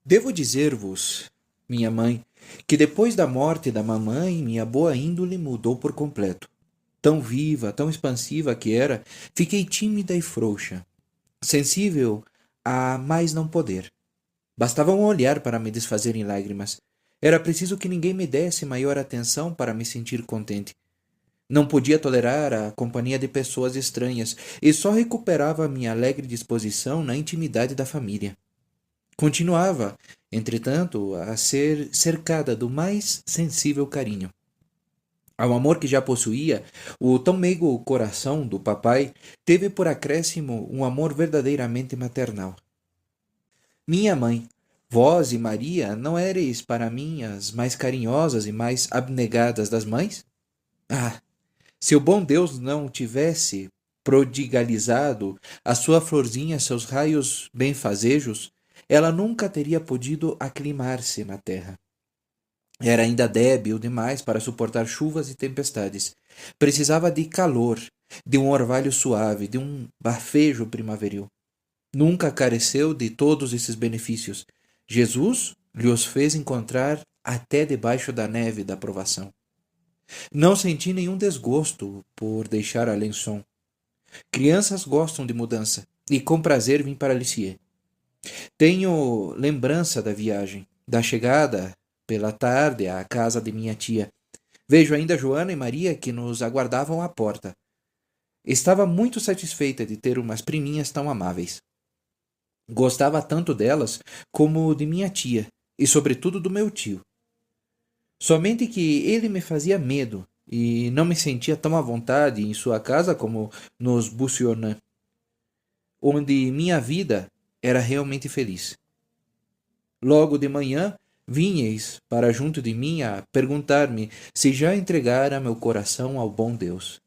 Devo dizer-vos, minha mãe, que depois da morte da mamãe, minha boa índole mudou por completo. Tão viva, tão expansiva que era, fiquei tímida e frouxa, sensível a mais não poder. Bastava um olhar para me desfazer em lágrimas. Era preciso que ninguém me desse maior atenção para me sentir contente. Não podia tolerar a companhia de pessoas estranhas e só recuperava minha alegre disposição na intimidade da família. Continuava, entretanto, a ser cercada do mais sensível carinho. Ao amor que já possuía, o tão meigo coração do papai teve por acréscimo um amor verdadeiramente maternal. Minha mãe, vós e Maria não éreis para mim as mais carinhosas e mais abnegadas das mães? Ah, se o bom Deus não tivesse prodigalizado a sua florzinha seus raios benfazejos, ela nunca teria podido aclimar-se na terra. Era ainda débil demais para suportar chuvas e tempestades. Precisava de calor, de um orvalho suave, de um bafejo primaveril. Nunca careceu de todos esses benefícios. Jesus lhe os fez encontrar até debaixo da neve da provação. Não senti nenhum desgosto por deixar Alençon. Crianças gostam de mudança, e com prazer vim para Lisieux. Tenho lembrança da viagem, da chegada pela tarde à casa de minha tia. Vejo ainda Joana e Maria que nos aguardavam à porta. Estava muito satisfeita de ter umas priminhas tão amáveis. Gostava tanto delas como de minha tia, e sobretudo do meu tio. Somente que ele me fazia medo, e não me sentia tão à vontade em sua casa como nos Bucionan, onde minha vida era realmente feliz. Logo de manhã, vinheis para junto de mim a perguntar-me se já entregara meu coração ao bom Deus.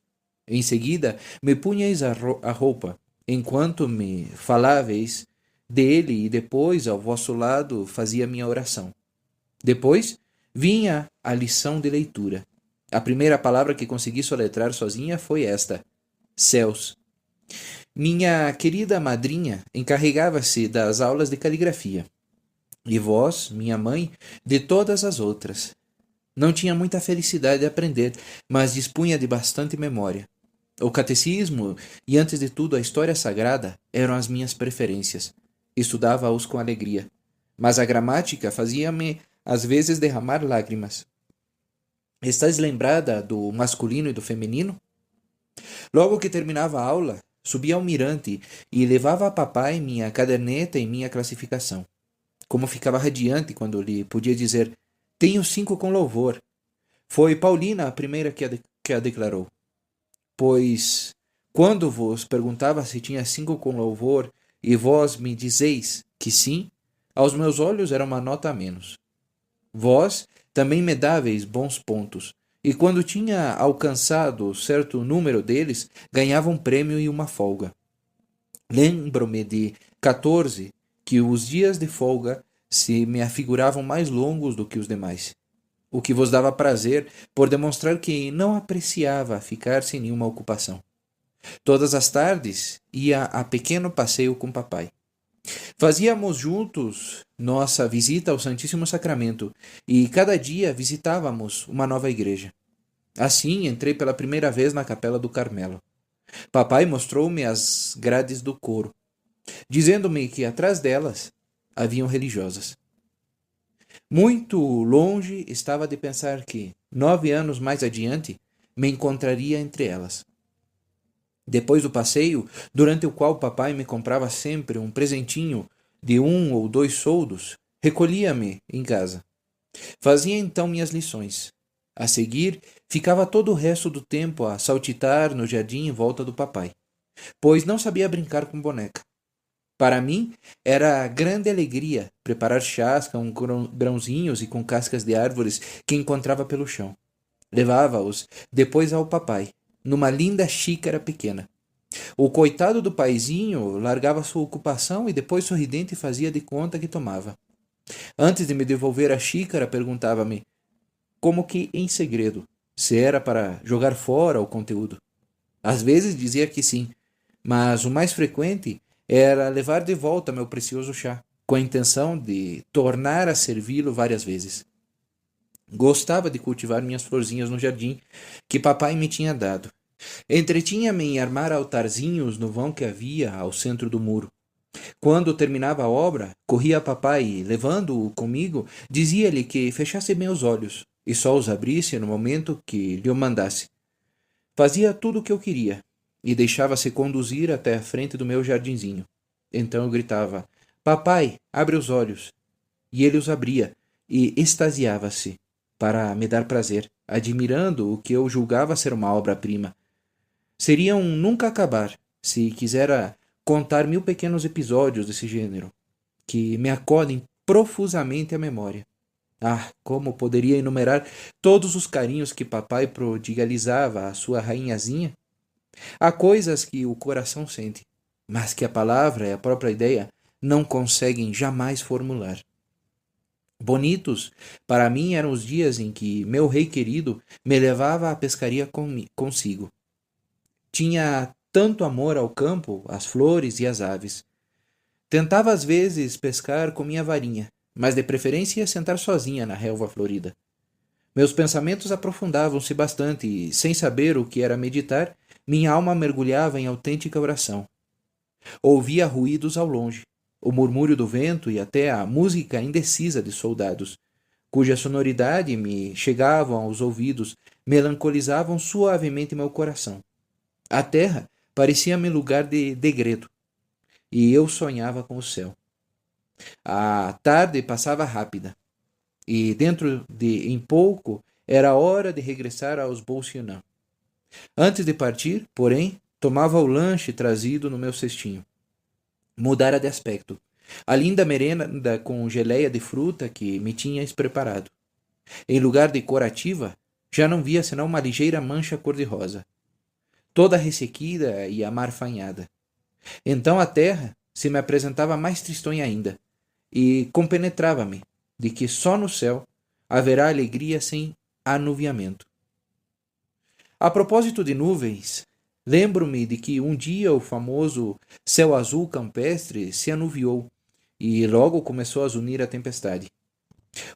Em seguida, me punhais a roupa, enquanto me faláveis dele, e depois, ao vosso lado, fazia minha oração. Depois, vinha a lição de leitura. A primeira palavra que consegui soletrar sozinha foi esta: céus. Minha querida madrinha encarregava-se das aulas de caligrafia, e vós, minha mãe, de todas as outras. Não tinha muita felicidade de aprender, mas dispunha de bastante memória. O catecismo e, antes de tudo, a história sagrada eram as minhas preferências. Estudava-os com alegria, mas a gramática fazia-me, às vezes, derramar lágrimas. Estás lembrada do masculino e do feminino? Logo que terminava a aula, subia ao mirante e levava a papai minha caderneta e minha classificação. Como ficava radiante quando lhe podia dizer: tenho 5 com louvor. Foi Paulina a primeira que a declarou. Pois, quando vos perguntava se tinha 5 com louvor e vós me dizeis que sim, aos meus olhos era uma nota a menos. Vós também me dáveis bons pontos, e quando tinha alcançado certo número deles, ganhava um prêmio e uma folga. Lembro-me de 14, que os dias de folga se me afiguravam mais longos do que os demais, o que vos dava prazer por demonstrar que não apreciava ficar sem nenhuma ocupação. Todas as tardes ia a pequeno passeio com papai. Fazíamos juntos nossa visita ao Santíssimo Sacramento e cada dia visitávamos uma nova igreja. Assim entrei pela primeira vez na Capela do Carmelo. Papai mostrou-me as grades do coro, dizendo-me que atrás delas haviam religiosas. Muito longe estava de pensar que, 9 anos mais adiante, me encontraria entre elas. Depois do passeio, durante o qual papai me comprava sempre um presentinho de 1 ou 2 soldos, recolhia-me em casa. Fazia então minhas lições. A seguir, ficava todo o resto do tempo a saltitar no jardim em volta do papai, pois não sabia brincar com boneca. Para mim, era grande alegria preparar chás com grãozinhos e com cascas de árvores que encontrava pelo chão. Levava-os depois ao papai, numa linda xícara pequena. O coitado do paizinho largava sua ocupação e depois sorridente fazia de conta que tomava. Antes de me devolver a xícara, perguntava-me, como que em segredo, se era para jogar fora o conteúdo. Às vezes dizia que sim, mas o mais frequente era levar de volta meu precioso chá, com a intenção de tornar a servi-lo várias vezes. Gostava de cultivar minhas florzinhas no jardim que papai me tinha dado. Entretinha-me em armar altarzinhos no vão que havia ao centro do muro. Quando terminava a obra, corria a papai e, levando-o comigo, dizia-lhe que fechasse bem os olhos e só os abrisse no momento que lhe o mandasse. Fazia tudo o que eu queria e deixava-se conduzir até a frente do meu jardinzinho. Então eu gritava: Papai, abre os olhos. E ele os abria e extasiava-se para me dar prazer, admirando o que eu julgava ser uma obra-prima. Seria um nunca acabar se quisera contar 1000 pequenos episódios desse gênero, que me acodem profusamente à memória. Ah, como poderia enumerar todos os carinhos que papai prodigalizava à sua rainhazinha? Há coisas que o coração sente, mas que a palavra e a própria ideia não conseguem jamais formular. Bonitos, para mim, eram os dias em que meu rei querido me levava à pescaria consigo. Tinha tanto amor ao campo, às flores e às aves. Tentava às vezes pescar com minha varinha, mas de preferência ia sentar sozinha na relva florida. Meus pensamentos aprofundavam-se bastante e, sem saber o que era meditar, minha alma mergulhava em autêntica oração. Ouvia ruídos ao longe, o murmúrio do vento e até a música indecisa de soldados, cuja sonoridade me chegavam aos ouvidos, melancolizavam suavemente meu coração. A terra parecia-me lugar de degredo, e eu sonhava com o céu. A tarde passava rápida, e dentro de em pouco era hora de regressar aos Bolsinã. Antes de partir, porém, tomava o lanche trazido no meu cestinho. Mudara de aspecto. A linda merenda com geleia de fruta que me tinhas preparado. Em lugar de cor ativa, já não via senão uma ligeira mancha cor-de-rosa, toda ressequida e amarfanhada. Então a terra se me apresentava mais tristonha ainda, e compenetrava-me de que só no céu haverá alegria sem anuviamento. A propósito de nuvens, lembro-me de que um dia o famoso céu azul campestre se anuviou e logo começou a zunir a tempestade.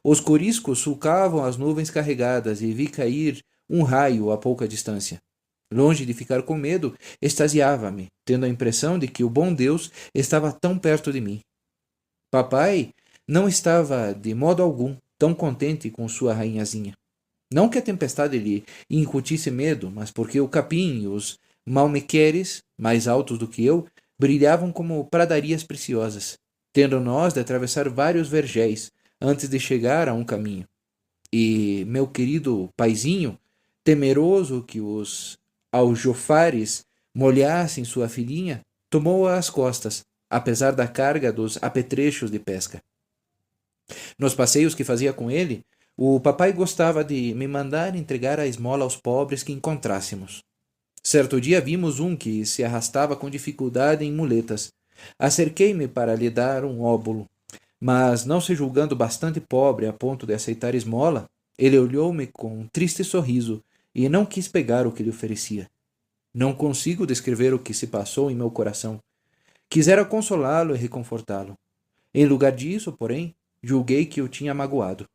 Os coriscos sulcavam as nuvens carregadas e vi cair um raio a pouca distância. Longe de ficar com medo, extasiava-me, tendo a impressão de que o bom Deus estava tão perto de mim. Papai não estava de modo algum tão contente com sua rainhazinha. Não que a tempestade lhe incutisse medo, mas porque o capim e os malmequeres, mais altos do que eu, brilhavam como pradarias preciosas, tendo nós de atravessar vários vergéis antes de chegar a um caminho. E meu querido paizinho, temeroso que os aljofares molhassem sua filhinha, tomou-a às costas, apesar da carga dos apetrechos de pesca. Nos passeios que fazia com ele, o papai gostava de me mandar entregar a esmola aos pobres que encontrássemos. Certo dia vimos um que se arrastava com dificuldade em muletas. Acerquei-me para lhe dar um óbolo, mas, não se julgando bastante pobre a ponto de aceitar esmola, ele olhou-me com um triste sorriso e não quis pegar o que lhe oferecia. Não consigo descrever o que se passou em meu coração. Quisera consolá-lo e reconfortá-lo. Em lugar disso, porém, julguei que o tinha magoado.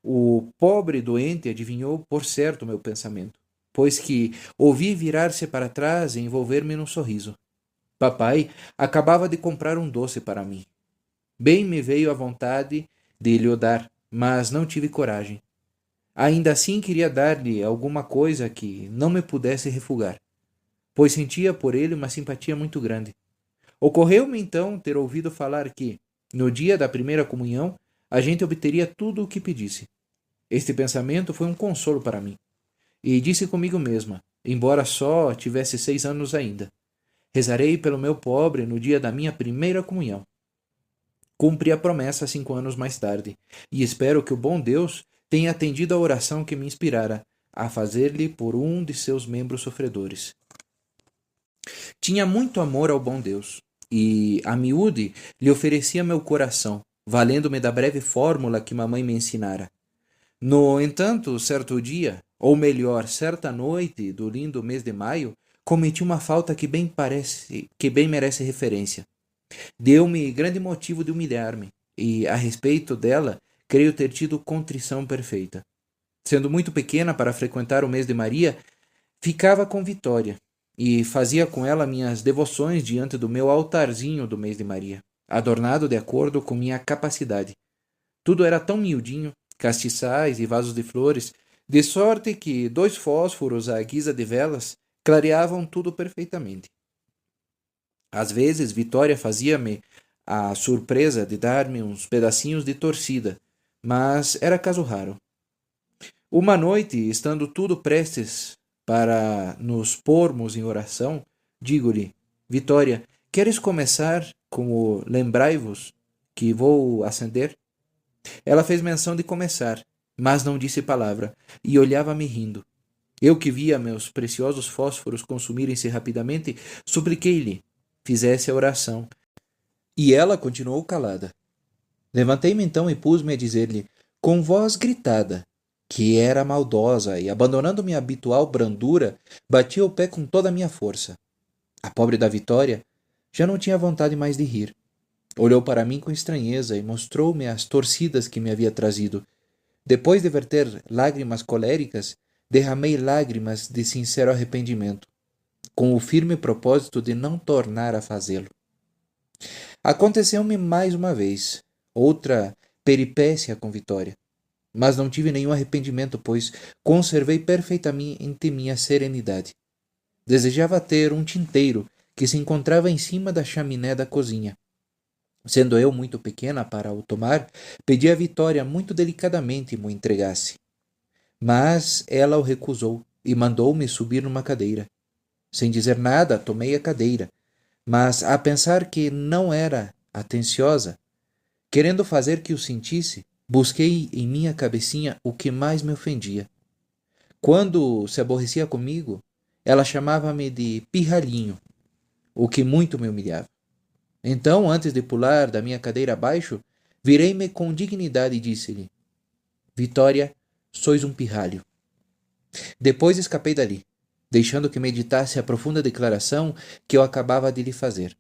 O pobre doente adivinhou por certo meu pensamento, pois que ouvi virar-se para trás e envolver-me num sorriso. Papai acabava de comprar um doce para mim. Bem me veio a vontade de lhe o dar, mas não tive coragem. Ainda assim queria dar-lhe alguma coisa que não me pudesse refugar, pois sentia por ele uma simpatia muito grande. Ocorreu-me então ter ouvido falar que, no dia da primeira comunhão, a gente obteria tudo o que pedisse. Este pensamento foi um consolo para mim. E disse comigo mesma, embora só tivesse 6 anos ainda: rezarei pelo meu pobre no dia da minha primeira comunhão. Cumpri a promessa 5 anos mais tarde, e espero que o bom Deus tenha atendido a oração que me inspirara a fazer-lhe por um de seus membros sofredores. Tinha muito amor ao bom Deus, e, a miúde, lhe oferecia meu coração, valendo-me da breve fórmula que mamãe me ensinara. No entanto, certo dia, ou melhor, certa noite do lindo mês de maio, cometi uma falta que bem merece referência. Deu-me grande motivo de humilhar-me, e a respeito dela, creio ter tido contrição perfeita. Sendo muito pequena para frequentar o mês de Maria, ficava com Vitória e fazia com ela minhas devoções diante do meu altarzinho do mês de Maria, adornado de acordo com minha capacidade. Tudo era tão miudinho, castiçais e vasos de flores, de sorte que 2 fósforos à guisa de velas clareavam tudo perfeitamente. Às vezes, Vitória fazia-me a surpresa de dar-me uns pedacinhos de torcida, mas era caso raro. Uma noite, estando tudo prestes para nos pormos em oração, digo-lhe: Vitória, queres começar com o lembrai-vos que vou acender? Ela fez menção de começar, mas não disse palavra, e olhava-me rindo. Eu que via meus preciosos fósforos consumirem-se rapidamente, supliquei-lhe fizesse a oração, e ela continuou calada. Levantei-me então e pus-me a dizer-lhe, com voz gritada, que era maldosa, e abandonando minha habitual brandura, bati o pé com toda a minha força. A pobre da Vitória já não tinha vontade mais de rir. Olhou para mim com estranheza e mostrou-me as torcidas que me havia trazido. Depois de verter lágrimas coléricas, derramei lágrimas de sincero arrependimento, com o firme propósito de não tornar a fazê-lo. Aconteceu-me mais uma vez, outra peripécia com Vitória, mas não tive nenhum arrependimento, pois conservei perfeitamente minha serenidade. Desejava ter um tinteiro que se encontrava em cima da chaminé da cozinha. Sendo eu muito pequena para o tomar, pedi a Vitória muito delicadamente me o entregasse. Mas ela o recusou e mandou-me subir numa cadeira. Sem dizer nada, tomei a cadeira, mas a pensar que não era atenciosa, querendo fazer que o sentisse, busquei em minha cabecinha o que mais me ofendia. Quando se aborrecia comigo, ela chamava-me de pirralhinho, o que muito me humilhava. Então, antes de pular da minha cadeira abaixo, virei-me com dignidade e disse-lhe: Vitória, sois um pirralho. Depois escapei dali, deixando que meditasse a profunda declaração que eu acabava de lhe fazer.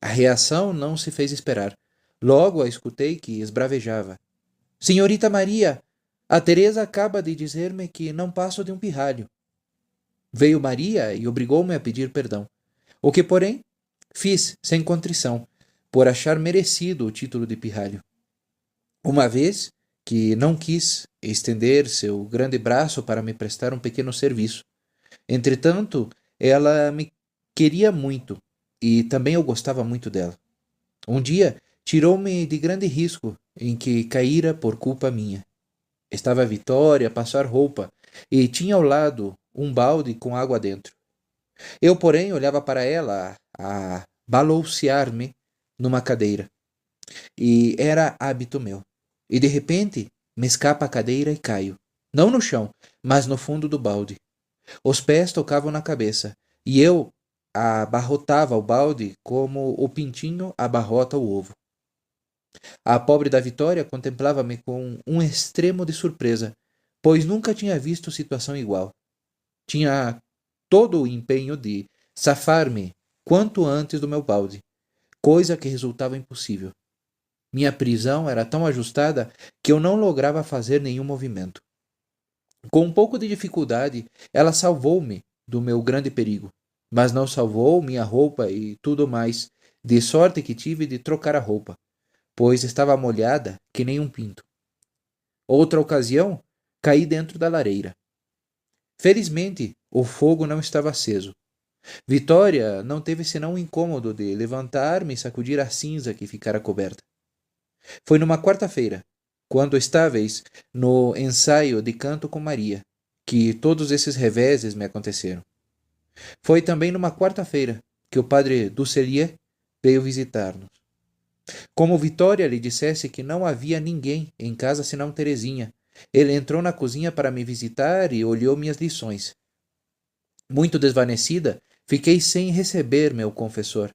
A reação não se fez esperar. Logo a escutei que esbravejava: Senhorita Maria, a Teresa acaba de dizer-me que não passo de um pirralho. Veio Maria e obrigou-me a pedir perdão. O que, porém, fiz sem contrição, por achar merecido o título de pirralho. Uma vez que não quis estender seu grande braço para me prestar um pequeno serviço. Entretanto, ela me queria muito e também eu gostava muito dela. Um dia, tirou-me de grande risco em que caíra por culpa minha. Estava a Vitória a passar roupa e tinha ao lado um balde com água dentro. Eu, porém, olhava para ela a baloucear-me numa cadeira. E era hábito meu. E de repente me escapa a cadeira e caio. Não no chão, mas no fundo do balde. Os pés tocavam na cabeça, e eu abarrotava o balde como o pintinho abarrota o ovo. A pobre da Vitória contemplava-me com um extremo de surpresa, pois nunca tinha visto situação igual. Tinha todo o empenho de safar-me quanto antes do meu balde, coisa que resultava impossível. Minha prisão era tão ajustada que eu não lograva fazer nenhum movimento. Com um pouco de dificuldade, ela salvou-me do meu grande perigo, mas não salvou minha roupa e tudo mais, de sorte que tive de trocar a roupa, pois estava molhada que nem um pinto. Outra ocasião, caí dentro da lareira. Felizmente, o fogo não estava aceso. Vitória não teve senão o incômodo de levantar-me e sacudir a cinza que ficara coberta. Foi numa quarta-feira, quando estáveis no ensaio de canto com Maria, que todos esses reveses me aconteceram. Foi também numa quarta-feira que o padre Dusselier veio visitar-nos. Como Vitória lhe dissesse que não havia ninguém em casa senão Teresinha, ele entrou na cozinha para me visitar e olhou minhas lições. Muito desvanecida, fiquei sem receber meu confessor,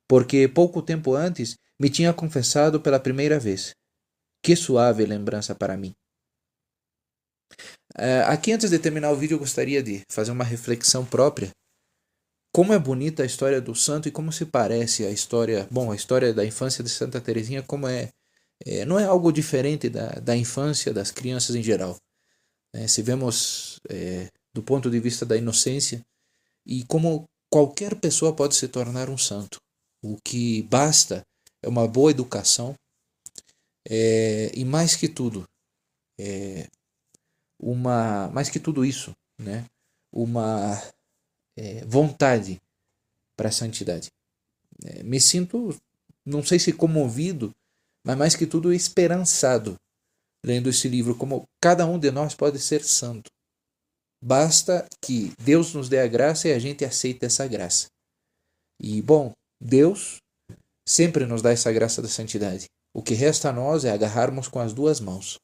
porque pouco tempo antes me tinha confessado pela primeira vez. Que suave lembrança para mim. Aqui, antes de terminar o vídeo, eu gostaria de fazer uma reflexão própria como é bonita a história do santo e como se parece a história, bom, a história da infância de Santa Teresinha, como não é algo diferente da infância das crianças em geral. Se vemos do ponto de vista da inocência e como qualquer pessoa pode se tornar um santo. O que basta é uma boa educação e mais que tudo isso, né? Uma vontade para a santidade. Me sinto, não sei se comovido, mas mais que tudo esperançado lendo esse livro, como cada um de nós pode ser santo. Basta que Deus nos dê a graça e a gente aceite essa graça. E, bom, Deus sempre nos dá essa graça da santidade. O que resta a nós é agarrarmos com as duas mãos.